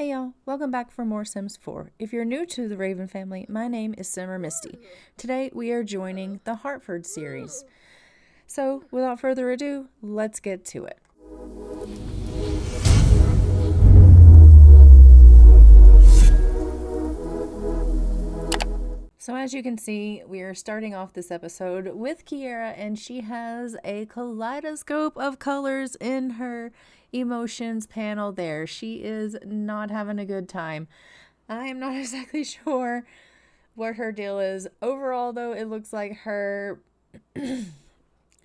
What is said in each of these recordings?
Hey y'all, welcome back for more Sims 4. If you're new to the Raven family, my name is Simmermisty. Today we are joining the Hartford series. So without further ado, let's get to it. So as you can see, we are starting off this episode with Kiera, and she has a kaleidoscope of colors in her emotions panel there. She is not having a good time. I am not exactly sure what her deal is. Overall, though, it looks like her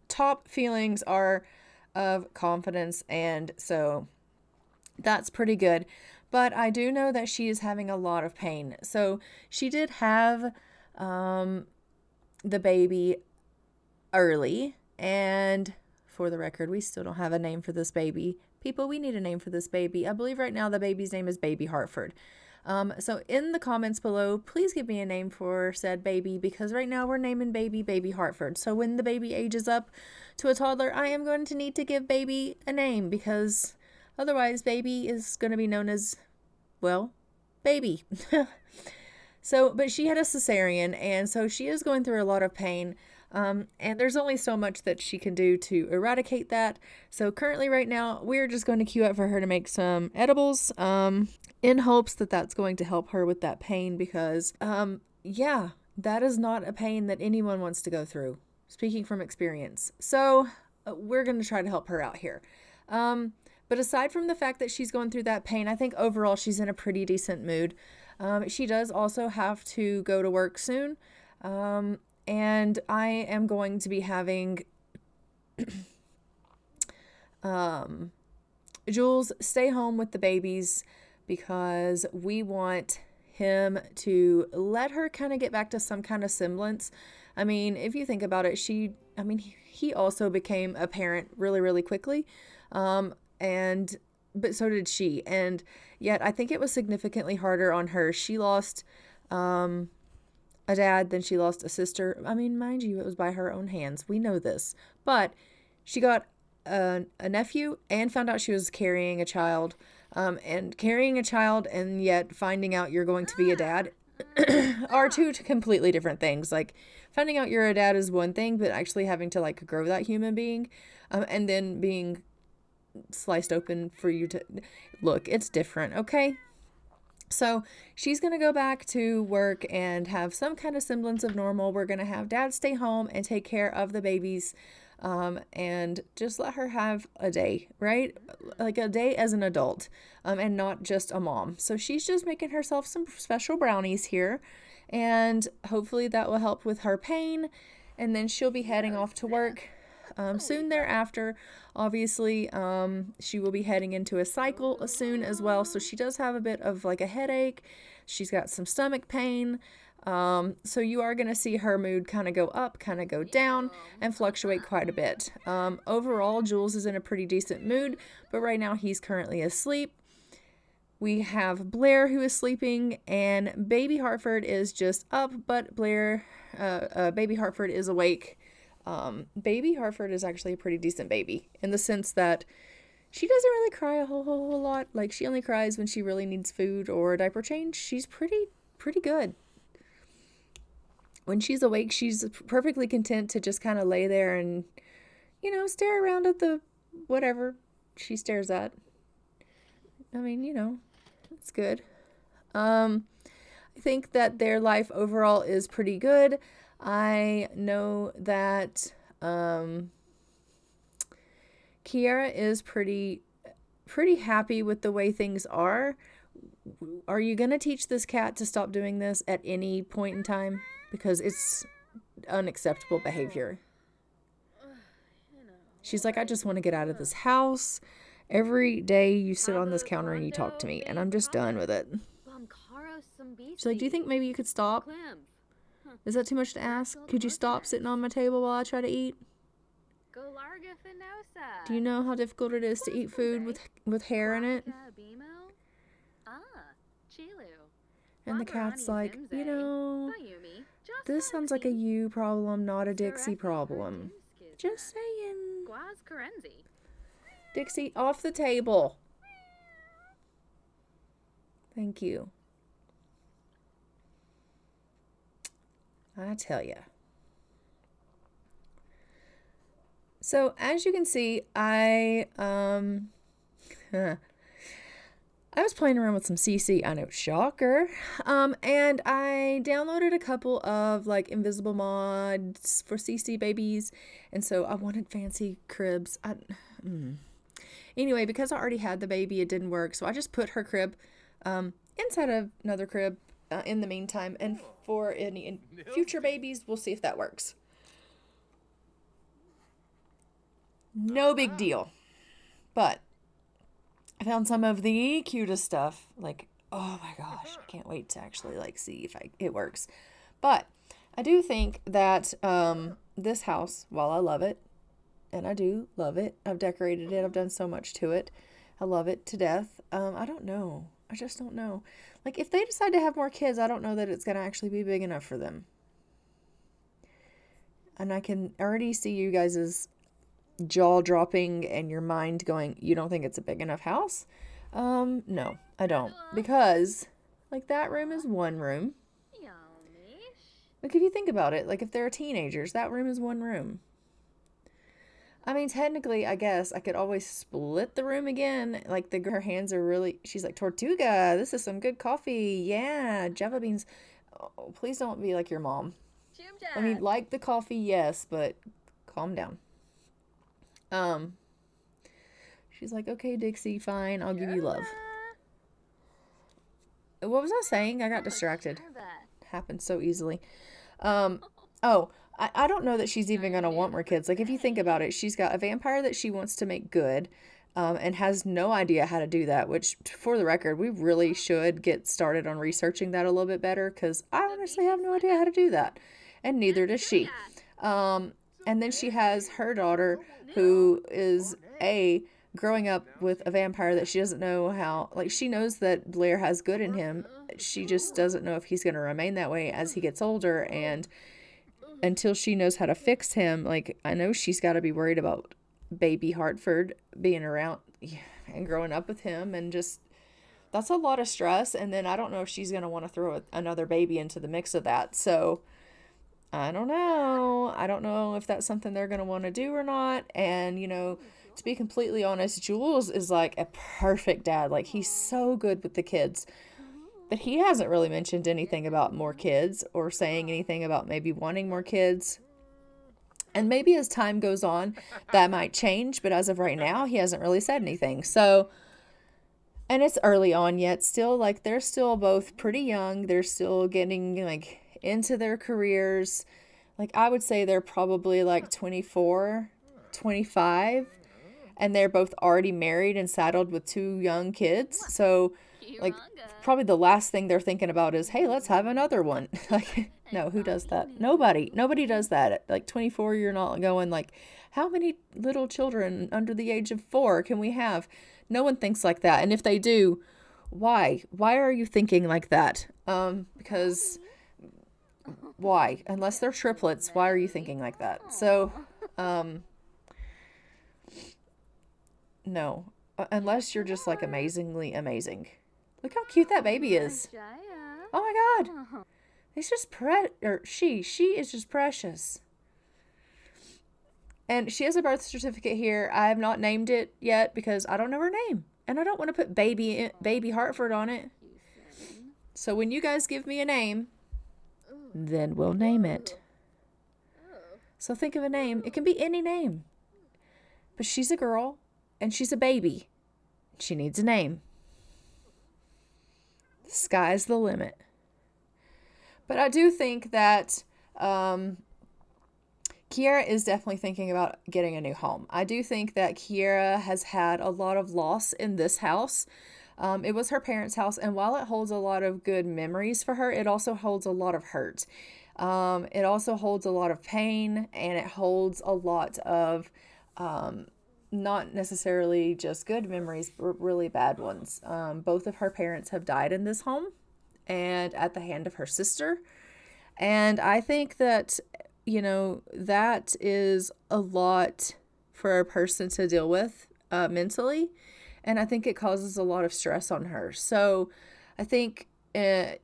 top feelings are of confidence, and so that's pretty good. But I do know that she is having a lot of pain. So she did have the baby early, and for the record, we still don't have a name for this baby. People, we need a name for this baby. I believe right now the baby's name is Baby Hartford. So in the comments below, please give me a name for said baby, because right now we're naming Baby Hartford. So when the baby ages up to a toddler, I am going to need to give baby a name, because otherwise baby is going to be known as, well, baby. So, but she had a cesarean, and so she is going through a lot of pain. And there's only so much that she can do to eradicate that. So currently right now, we're just going to queue up for her to make some edibles, in hopes that that's going to help her with that pain, because, yeah, that is not a pain that anyone wants to go through, speaking from experience. So we're going to try to help her out here. But aside from the fact that she's going through that pain, I think overall she's in a pretty decent mood. She does also have to go to work soon. And I am going to be having Jules stay home with the babies, because we want him to let her kind of get back to some kind of semblance. I mean, if you think about it, he also became a parent really, really quickly. But so did she. And yet I think it was significantly harder on her. She lost a dad, then she lost a sister. I mean, mind you, it was by her own hands. We know this. But she got a nephew and found out she was carrying a child. And carrying a child and yet finding out you're going to be a dad are two completely different things. Like, finding out you're a dad is one thing, but actually having to, like, grow that human being, and then being sliced open for you to look, it's different. Okay, so she's gonna go back to work and have some kind of semblance of normal. We're gonna have dad stay home and take care of the babies, and just let her have a day, right? Like a day as an adult, and not just a mom. So she's just making herself some special brownies here, and hopefully that will help with her pain. And then she'll be heading off to work soon thereafter. Obviously, she will be heading into a cycle soon as well. So she does have a bit of like a headache. She's got some stomach pain. So you are going to see her mood kind of go up, kind of go down, and fluctuate quite a bit. Overall, Jules is in a pretty decent mood, but right now he's currently asleep. We have Blair, who is sleeping, and Baby Hartford is just up, but Baby Hartford is awake. Baby Hartford is actually a pretty decent baby, in the sense that she doesn't really cry a whole lot. Like, she only cries when she really needs food or a diaper change. She's pretty good. When she's awake, she's perfectly content to just kind of lay there and, stare around at the whatever she stares at. I mean, it's good. I think that their life overall is pretty good. I know that Kiera is pretty happy with the way things are. Are you going to teach this cat to stop doing this at any point in time? Because it's unacceptable behavior. She's like, I just want to get out of this house. Every day you sit on this counter and you talk to me, and I'm just done with it. She's like, do you think maybe you could stop? Is that too much to ask? Could you stop sitting on my table while I try to eat? Do you know how difficult it is to eat food with hair in it? And the cat's like, this sounds like a you problem, not a Dixie problem. Just saying. Dixie, off the table. Thank you. I tell ya. So as you can see, I was playing around with some CC. I know, shocker. And I downloaded a couple of like invisible mods for CC babies, and so I wanted fancy cribs. Anyway, because I already had the baby, it didn't work, so I just put her crib inside of another crib in the meantime, and for any future babies, we'll see if that works. No big deal. But I found some of the cutest stuff. Like, oh my gosh, I can't wait to actually like see if it works. But I do think that this house, while I love it, and I do love it, I've decorated it, I've done so much to it, I love it to death. I don't know. I just don't know. Like, if they decide to have more kids, I don't know that it's going to actually be big enough for them. And I can already see you guys' jaw dropping and your mind going, you don't think it's a big enough house? No, I don't. Because, like, that room is one room. Like, if you think about it, like, if they're teenagers, that room is one room. I mean, technically, I guess I could always split the room again. Like, her hands are really, she's like, Tortuga, this is some good coffee. Yeah, Java beans. Oh, please don't be like your mom. I mean, like the coffee, yes, but calm down. She's like, okay, Dixie, fine, I'll give you love. What was I saying? I got distracted. Happened so easily. I don't know that she's even going to want more kids. Like, if you think about it, she's got a vampire that she wants to make good, and has no idea how to do that, which, for the record, we really should get started on researching that a little bit better, because I honestly have no idea how to do that, and neither does she. And then she has her daughter, who is growing up with a vampire that she doesn't know how, like, she knows that Blair has good in him. She just doesn't know if he's going to remain that way as he gets older, and until she knows how to fix him, like, I know she's got to be worried about baby Hartford being around and growing up with him, and just, that's a lot of stress. And then I don't know if she's going to want to throw another baby into the mix of that. So I don't know. I don't know if that's something they're going to want to do or not. And, you know, to be completely honest, Jules is like a perfect dad. Like, he's so good with the kids. But he hasn't really mentioned anything about more kids or saying anything about maybe wanting more kids. And maybe as time goes on, that might change. But as of right now, he hasn't really said anything. So, and it's early on yet. Still, like, they're still both pretty young. They're still getting, like, into their careers. Like, I would say they're probably like 24, 25. And they're both already married and saddled with 2 young kids. So, like, probably the last thing they're thinking about is, hey, let's have another one. Like, no, who does that? Nobody does that. At like 24, you're not going like, how many little children under the age of 4 can we have? No one thinks like that. And if they do, why? Why are you thinking like that? Because why? Unless they're triplets, why are you thinking like that? So, no. Unless you're just like amazingly amazing. Look how cute that baby is. Oh my God. It's just she is just precious. And she has a birth certificate here. I have not named it yet because I don't know her name. And I don't want to put baby Hartford on it. So when you guys give me a name, then we'll name it. So think of a name. It can be any name. But she's a girl and she's a baby. She needs a name. The sky's the limit. But I do think that Kiara is definitely thinking about getting a new home. I do think that Kiara has had a lot of loss in this house. It was her parents' house, and while it holds a lot of good memories for her, it also holds a lot of hurt. It also holds a lot of pain, and it holds a lot of not necessarily just good memories, but really bad ones. Both of her parents have died in this home and at the hand of her sister. And I think that, you know, that is a lot for a person to deal with mentally. And I think it causes a lot of stress on her. So I think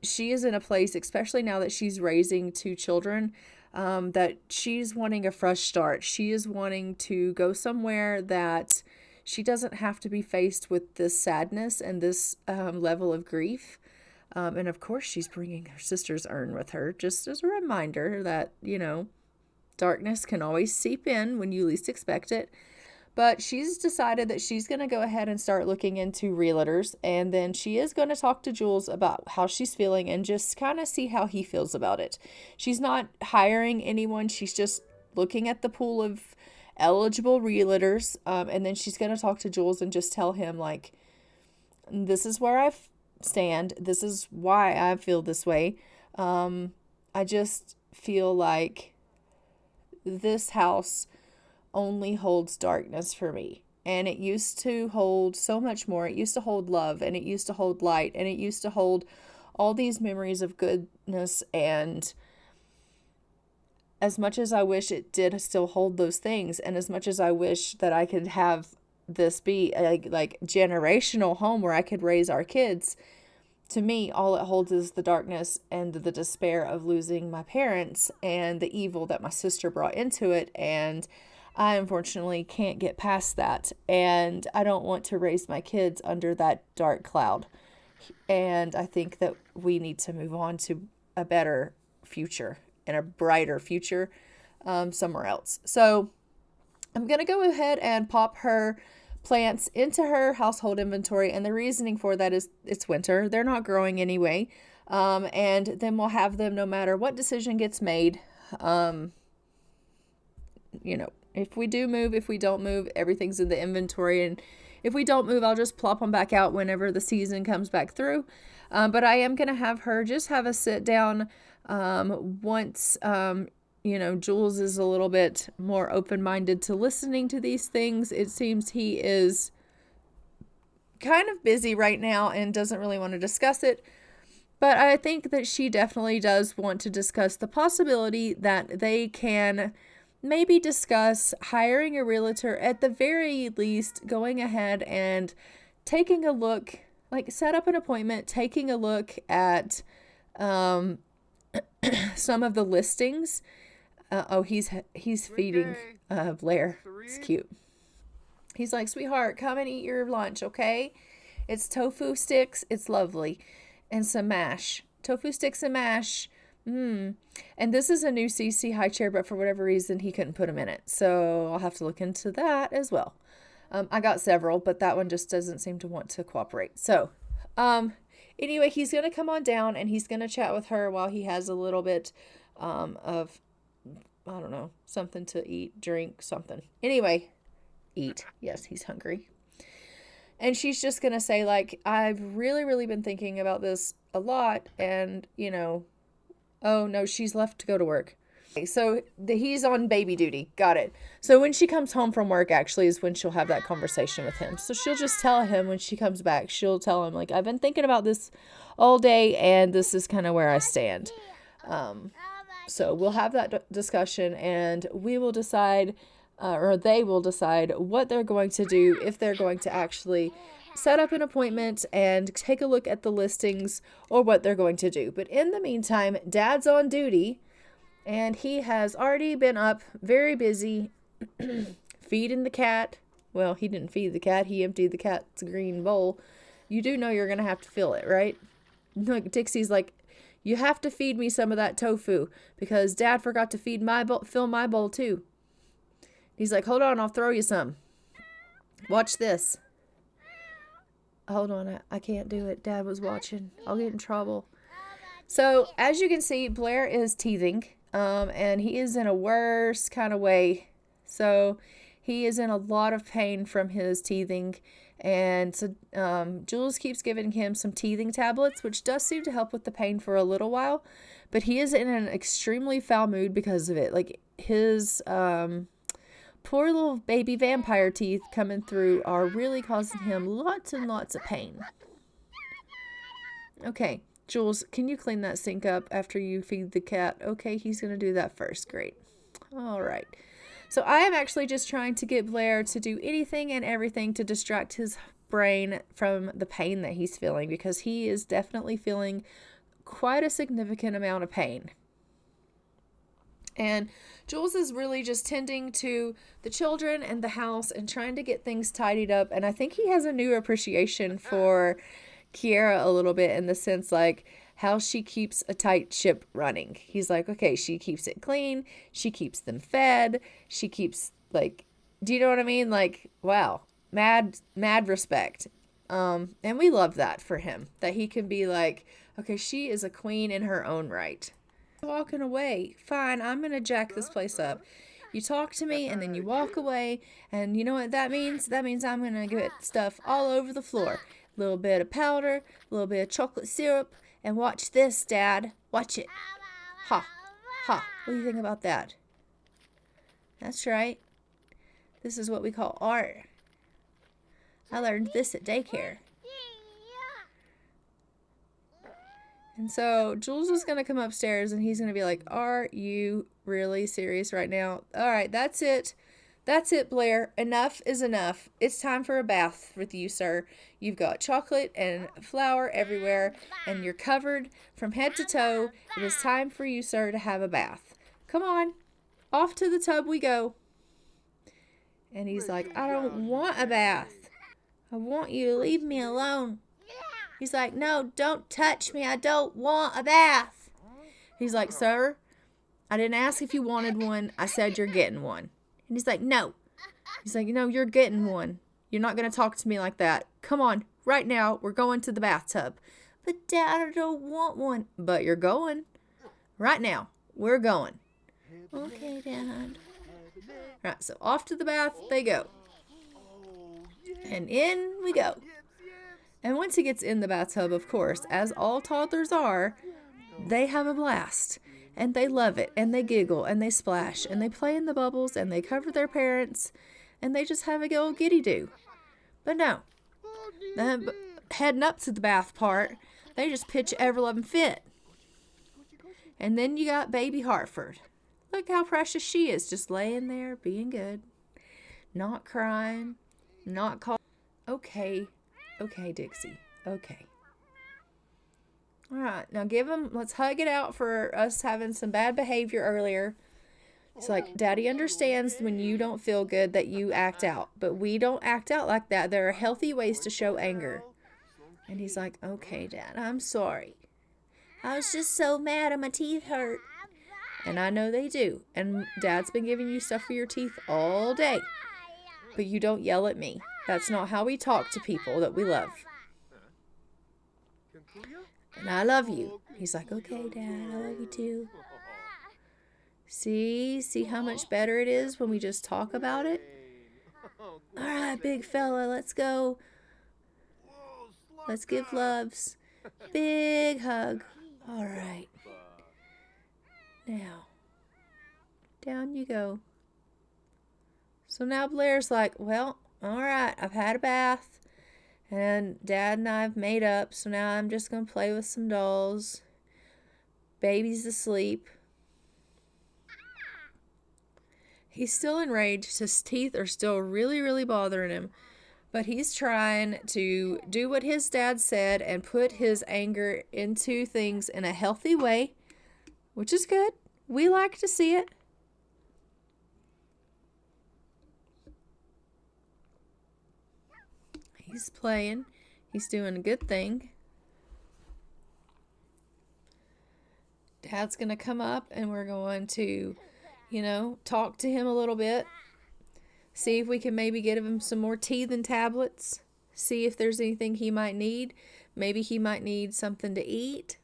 she is in a place, especially now that she's raising two children, that she's wanting a fresh start. She is wanting to go somewhere that she doesn't have to be faced with this sadness and this level of grief. And of course, she's bringing her sister's urn with her, just as a reminder that, darkness can always seep in when you least expect it. But she's decided that she's going to go ahead and start looking into realtors. And then she is going to talk to Jules about how she's feeling and just kind of see how he feels about it. She's not hiring anyone. She's just looking at the pool of eligible realtors. And then she's going to talk to Jules and just tell him, like, this is where I stand. This is why I feel this way. I just feel like this house only holds darkness for me. And it used to hold so much more. It used to hold love, and it used to hold light, and it used to hold all these memories of goodness. And as much as I wish it did still hold those things, and as much as I wish that I could have this be a like generational home where I could raise our kids, to me, all it holds is the darkness and the despair of losing my parents and the evil that my sister brought into it. And I unfortunately can't get past that. And I don't want to raise my kids under that dark cloud. And I think that we need to move on to a better future and a brighter future somewhere else. So I'm going to go ahead and pop her plants into her household inventory. And the reasoning for that is it's winter. They're not growing anyway. And then we'll have them no matter what decision gets made. If we do move, if we don't move, everything's in the inventory. And if we don't move, I'll just plop them back out whenever the season comes back through. But I am going to have her just have a sit down once, Jules is a little bit more open-minded to listening to these things. It seems he is kind of busy right now and doesn't really want to discuss it. But I think that she definitely does want to discuss the possibility that they can maybe discuss hiring a realtor, at the very least going ahead and taking a look, like set up an appointment, taking a look at some of the listings. He's feeding Blair. It's cute. He's like, sweetheart, come and eat your lunch, okay? It's tofu sticks. It's lovely. And some mash. Tofu sticks and mash. And this is a new CC high chair, but for whatever reason, he couldn't put them in it. So I'll have to look into that as well. I got several, but that one just doesn't seem to want to cooperate. So, anyway, he's going to come on down and he's going to chat with her while he has a little bit, of, I don't know, something to eat, drink, something. Anyway, eat. Yes, he's hungry. And she's just going to say, like, I've really, really been thinking about this a lot. And, oh, no, she's left to go to work. Okay, so he's on baby duty. Got it. So when she comes home from work, actually, is when she'll have that conversation with him. So she'll just tell him when she comes back, she'll tell him, like, I've been thinking about this all day, and this is kind of where I stand. So we'll have that discussion, and we will decide, or they will decide what they're going to do, if they're going to actually set up an appointment and take a look at the listings, or what they're going to do. But in the meantime, Dad's on duty, and he has already been up, very busy, feeding the cat. Well, he didn't feed the cat. He emptied the cat's green bowl. You do know you're going to have to fill it, right? Look, Dixie's like, you have to feed me some of that tofu because Dad forgot to fill my bowl too. He's like, hold on, I'll throw you some. Watch this. Hold on, I can't do it. Dad was watching. I'll get in trouble. So, as you can see, Blair is teething, and he is in a worse kind of way. So, he is in a lot of pain from his teething, and so Jules keeps giving him some teething tablets, which does seem to help with the pain for a little while, but he is in an extremely foul mood because of it. Like, his poor little baby vampire teeth coming through are really causing him lots and lots of pain. Okay, Jules, can you clean that sink up after you feed the cat? Okay, he's going to do that first. Great. All right. So I am actually just trying to get Blair to do anything and everything to distract his brain from the pain that he's feeling, because he is definitely feeling quite a significant amount of pain. And Jules is really just tending to the children and the house and trying to get things tidied up. And I think he has a new appreciation for Kiera a little bit, in the sense like how she keeps a tight ship running. He's like, okay, she keeps it clean. She keeps them fed. She keeps, like, do you know what I mean? Like, wow, mad respect. And we love that for him, that he can be like, okay, she is a queen in her own right. Walking away. Fine, I'm going to jack this place up. You talk to me and then you walk away, and you know what that means? That means I'm going to get stuff all over the floor. A little bit of powder, a little bit of chocolate syrup, and watch this, Dad. Watch it. Ha. Ha. What do you think about that? That's right. This is what we call art. I learned this at daycare. And so Jules is going to come upstairs and he's going to be like, are you really serious right now? All right, that's it. That's it, Blair. Enough is enough. It's time for a bath with you, sir. You've got chocolate and flour everywhere, and you're covered from head to toe. It is time for you, sir, to have a bath. Come on. Off to the tub we go. And he's like, I don't want a bath. I want you to leave me alone. He's like, no, don't touch me. I don't want a bath. He's like, sir, I didn't ask if you wanted one. I said you're getting one. And he's like, no. He's like, no, you're getting one. You're not going to talk to me like that. Come on, right now. We're going to the bathtub. But Dad, I don't want one. But you're going. Right now. We're going. Okay, Dad. Right, so off to the bath they go. And in we go. And once he gets in the bathtub, of course, as all toddlers are, they have a blast. And they love it. And they giggle. And they splash. And they play in the bubbles. And they cover their parents. And they just have a good old giddy-do. But no. Heading up to the bath part, they just pitch a ever-loving fit. And then you got baby Hartford. Look how precious she is. Just laying there, being good. Not crying. Not calling. Okay. Okay, Dixie. Okay. All right. Now let's hug it out for us having some bad behavior earlier. It's like, Daddy understands when you don't feel good that you act out. But we don't act out like that. There are healthy ways to show anger. And he's like, okay, Dad, I'm sorry. I was just so mad and my teeth hurt. And I know they do. And Dad's been giving you stuff for your teeth all day. But you don't yell at me. That's not how we talk to people that we love. And I love you. He's like, okay, Dad, I love you too. See how much better it is when we just talk about it? All right, big fella, let's go. Let's give loves. Big hug. All right. Now, down you go. So now Blair's like, well, all right, I've had a bath, and Dad and I have made up, so now I'm just going to play with some dolls. Baby's asleep. He's still enraged. His teeth are still really, really bothering him, but he's trying to do what his dad said and put his anger into things in a healthy way, which is good. We like to see it. He's playing. He's doing a good thing. Dad's going to come up and we're going to, talk to him a little bit. See if we can maybe get him some more teething tablets. See if there's anything he might need. Maybe he might need something to eat.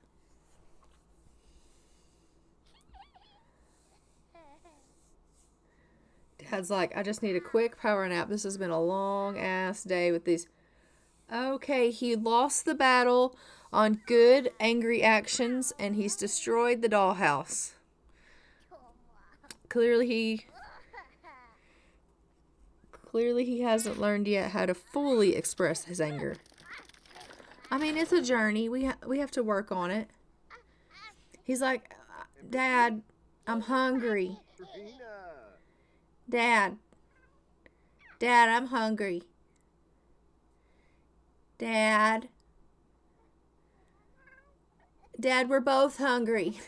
Dad's like, I just need a quick power nap. This has been a long ass day with these. Okay, he lost the battle on good, angry actions, and he's destroyed the dollhouse. Clearly he hasn't learned yet how to fully express his anger. I mean, it's a journey. We have to work on it. He's like, Dad, I'm hungry. Dad, I'm hungry. Dad. Dad, we're both hungry.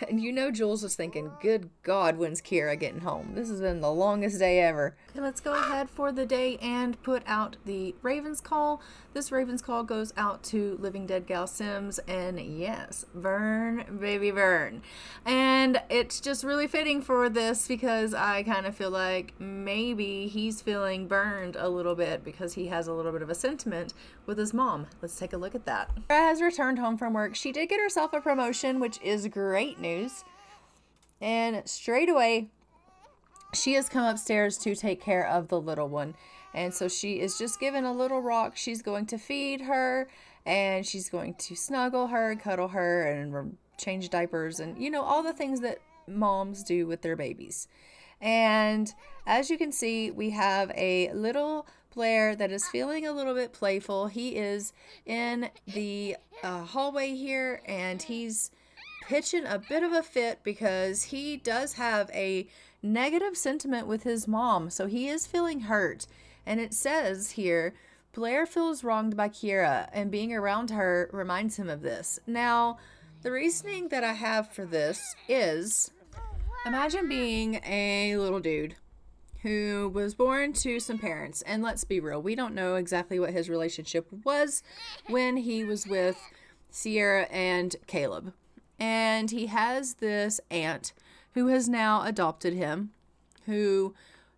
And you know Jules was thinking, good God, when's Kira getting home? This has been the longest day ever. Okay, let's go ahead for the day and put out the Ravens call. This Ravens call goes out to Living Dead Gal Sims, and yes, Vern, baby Vern. And it's just really fitting for this because I kind of feel like maybe he's feeling burned a little bit because he has a little bit of a sentiment with his mom. Let's take a look at that. Kira has returned home from work. She did get herself a promotion, which is great news. And straight away, she has come upstairs to take care of the little one. And so she is just given a little rock. She's going to feed her, and she's going to snuggle her, cuddle her, and change diapers, and you know, all the things that moms do with their babies. And as you can see, we have a little Blair that is feeling a little bit playful. He is in the hallway here, and he's pitching a bit of a fit because he does have a negative sentiment with his mom. So he is feeling hurt. And it says here, Blair feels wronged by Kira, and being around her reminds him of this. Now, the reasoning that I have for this is, imagine being a little dude who was born to some parents, and let's be real, we don't know exactly what his relationship was when he was with Sierra and Caleb. And he has this aunt who has now adopted him, who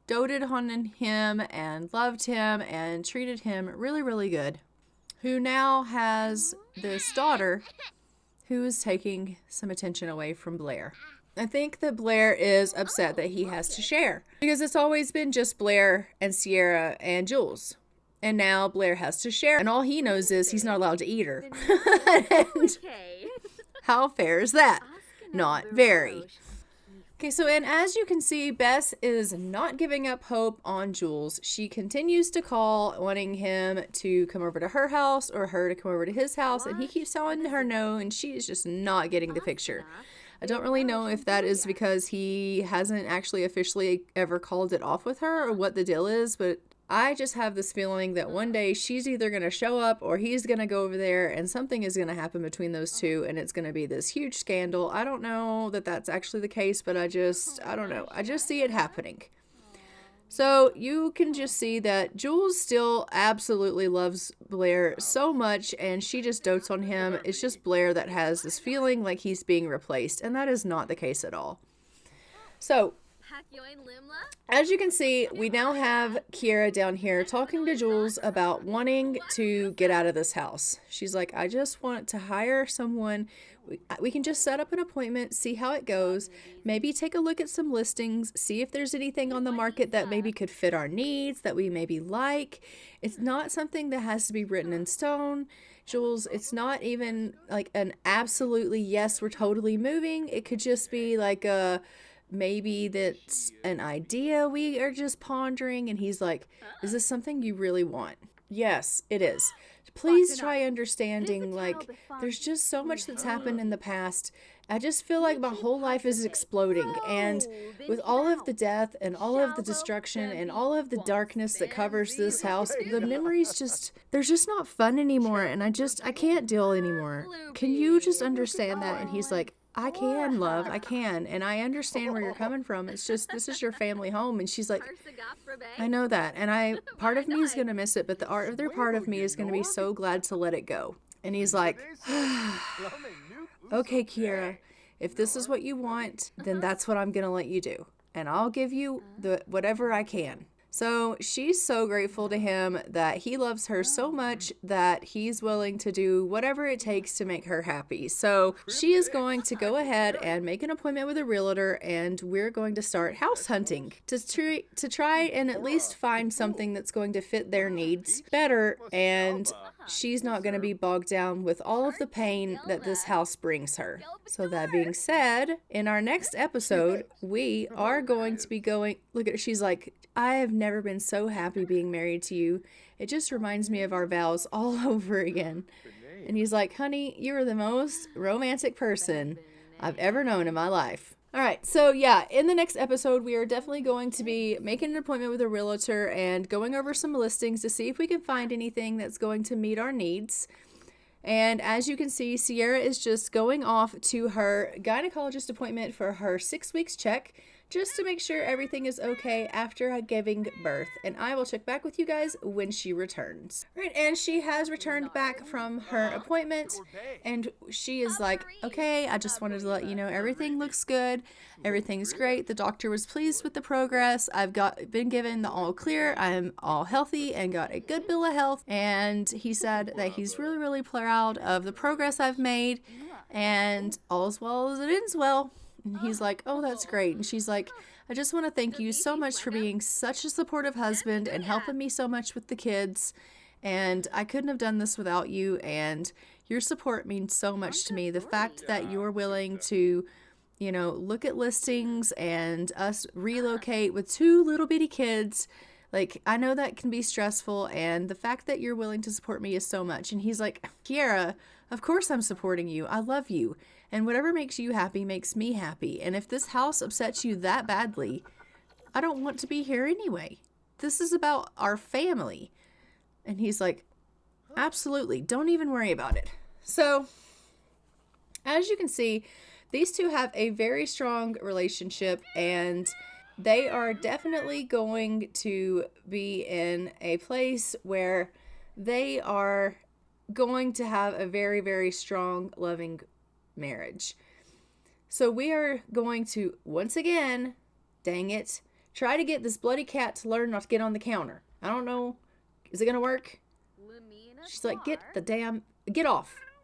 doted on him and loved him and treated him really, really good, who now has this daughter who is taking some attention away from Blair. I think that Blair is upset that he has to share because it's always been just Blair and Sierra and Jules. And now Blair has to share, and all he knows is he's not allowed to eat her. And how fair is that? Not very. Okay, so and as you can see, Bess is not giving up hope on Jules. She continues to call, wanting him to come over to her house or her to come over to his house, and he keeps telling her no, and she is just not getting the picture. I don't really know if that is because he hasn't actually officially ever called it off with her or what the deal is, but I just have this feeling that one day she's either going to show up or he's going to go over there, and something is going to happen between those two, and it's going to be this huge scandal. I don't know that that's actually the case, but I don't know. I just see it happening. So you can just see that Jules still absolutely loves Blair so much, and she just dotes on him. It's just Blair that has this feeling like he's being replaced, and that is not the case at all. So as you can see, we now have Kira down here talking to Jules about wanting to get out of this house. She's like, I just want to hire someone. We can just set up an appointment, see how it goes, maybe take a look at some listings, see if there's anything on the market that maybe could fit our needs, that we maybe like. It's not something that has to be written in stone. Jules, it's not even like an absolutely yes, we're totally moving. It could just be like a maybe that's an idea we are just pondering. And he's like, is this something you really want? Yes, it is. Please try understanding, like, there's just so much that's happened in the past. I just feel like my whole life is exploding, and with all of the death and all of the destruction and all of the darkness that covers this house, the memories just, they're just not fun anymore, and I can't deal anymore. Can you just understand that? And he's like, I can, love, I can, and I understand where you're coming from. It's just, this is your family home. And she's like, I know that, and part of me is going to miss it, but the other part of me is going to be so glad to let it go. And he's like, okay, Kira, if this is what you want, then that's what I'm going to let you do, and I'll give you whatever I can. So she's so grateful to him that he loves her so much that he's willing to do whatever it takes to make her happy. So she is going to go ahead and make an appointment with a realtor, and we're going to start house hunting to try and at least find something that's going to fit their needs better, and she's not going to be bogged down with all of the pain that this house brings her. So that being said, in our next episode, we are going to be going, look at her, she's like, I have never been so happy being married to you. It just reminds me of our vows all over again. And he's like, honey, you are the most romantic person I've ever known in my life. All right, so yeah, in the next episode, we are definitely going to be making an appointment with a realtor and going over some listings to see if we can find anything that's going to meet our needs. And as you can see, Sierra is just going off to her gynecologist appointment for her 6 weeks check, just to make sure everything is okay after giving birth. And I will check back with you guys when she returns. All right, and she has returned back from her appointment, and she is like, okay, I just wanted to let you know everything looks good. Everything's great. The doctor was pleased with the progress. I've been given the all clear. I'm all healthy and got a good bill of health. And he said that he's really, really proud of the progress I've made, and all's well as it ends well. And he's like, oh, that's great. And she's like, I just want to thank you so much for being such a supportive husband and helping me so much with the kids. And I couldn't have done this without you. And your support means so much to me. The fact that you're willing to, you know, look at listings and us relocate with 2 little bitty kids. Like, I know that can be stressful, and the fact that you're willing to support me is so much. And he's like, Kiara, of course I'm supporting you. I love you. And whatever makes you happy makes me happy. And if this house upsets you that badly, I don't want to be here anyway. This is about our family. And he's like, absolutely. Don't even worry about it. So, as you can see, these two have a very strong relationship, and they are definitely going to be in a place where they are going to have a very, very strong, loving marriage. So we are going to, once again, dang it, try to get this bloody cat to learn not to get on the counter. I don't know. Is it going to work? She's like, get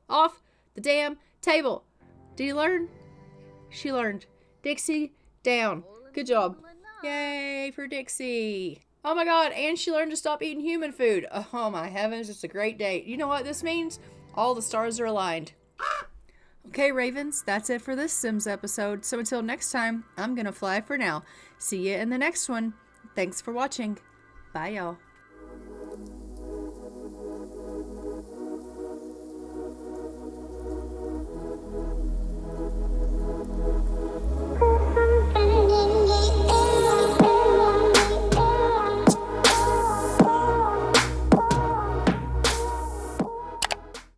off the damn table. Did you learn? She learned. Dixie, down. Good job. Yay for Dixie. Oh my God, and she learned to stop eating human food. Oh my heavens, it's a great day. You know what this means? All the stars are aligned. Okay, Ravens, that's it for this Sims episode. So until next time, I'm gonna fly for now. See you in the next one. Thanks for watching. Bye, y'all.